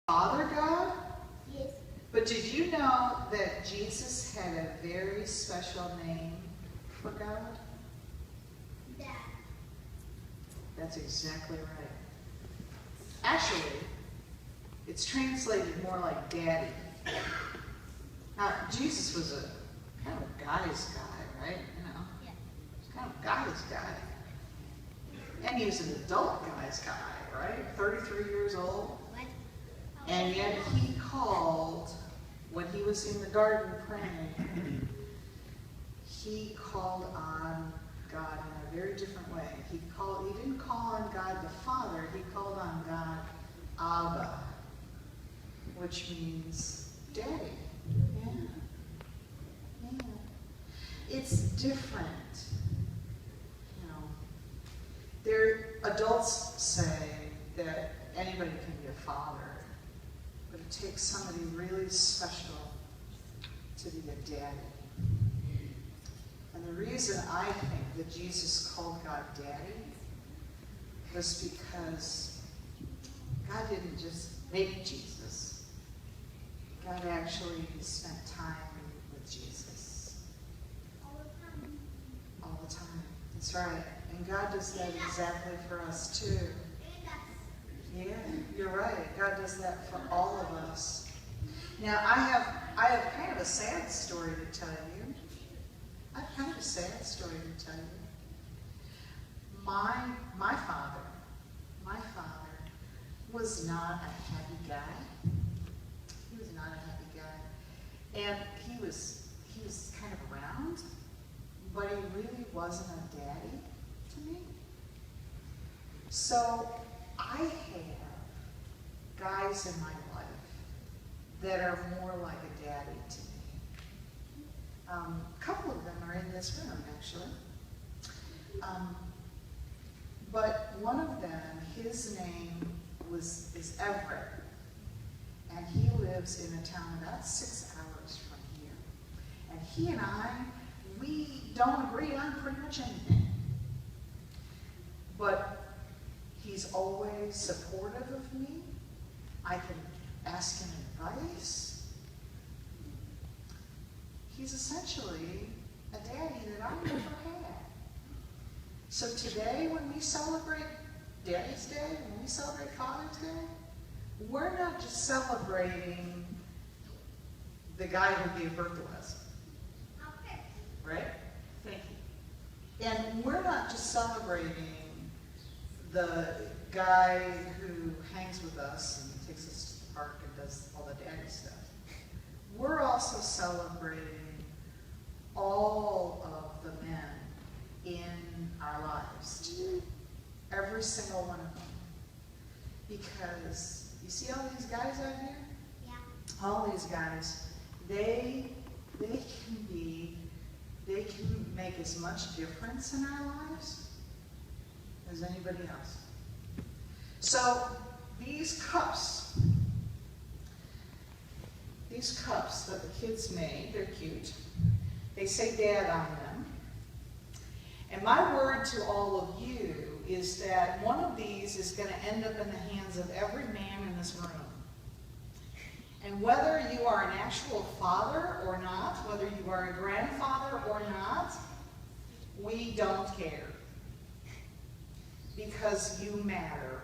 Father God? Yes. But did you know that Jesus had a very special name for God? Dad. That's exactly right. Actually, it's translated more like Daddy. Now, Jesus was a kind of a guy's guy, right? You know, Yeah. he's kind of a guy's guy. And he was an adult guy's guy, right? 33 years old. What? And yet he called, when he was in the garden praying, he called on God in a very different way. He didn't call on God the Father, he called on God Abba, which means Daddy. Yeah. Yeah. It's different. You know, adults say that anybody can be a father, but it takes somebody really special to be a daddy. And the reason I think that Jesus called God Daddy was because God didn't just make Jesus. God actually spent time with Jesus. All the time. That's right. And God does that exactly for us too. Yeah, you're right. God does that for all of us. Now, I have kind of a sad story to tell you. I have kind of a sad story to tell you. My father was not a happy guy. He was not a happy guy. And he was kind of around, but he really wasn't a daddy to me. So I have guys in my life that are more like a daddy to me. A couple of them are in this room, actually. But one of them, his name is Everett, and he lives in a town about 6 hours from here. And he and I, we don't agree on pretty much anything. But he's always supportive of me. I can ask him advice. He's essentially a daddy that I never had. So today, when we celebrate Daddy's Day, when we celebrate Father's Day, we're not just celebrating the guy who gave birth to us. Okay. Right? Thank you. And we're not just celebrating the guy who hangs with us and takes us to the park and does all the daddy stuff. We're also celebrating all of the men in our lives too. Every single one of them. Because you see all these guys out here? Yeah. All these guys, they can make as much difference in our lives as anybody else. So these cups that the kids made, they're cute. They say Dad on them. And my word to all of you is that one of these is going to end up in the hands of every man in this room. And whether you are an actual father or not, whether you are a grandfather or not, we don't care. Because you matter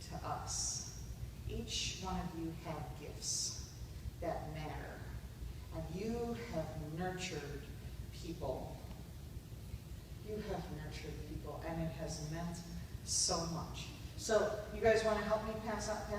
to us. Each one of you have gifts that matter. And you have nurtured people. You have nurtured people, and it has meant so much. So, you guys want to help me pass these out?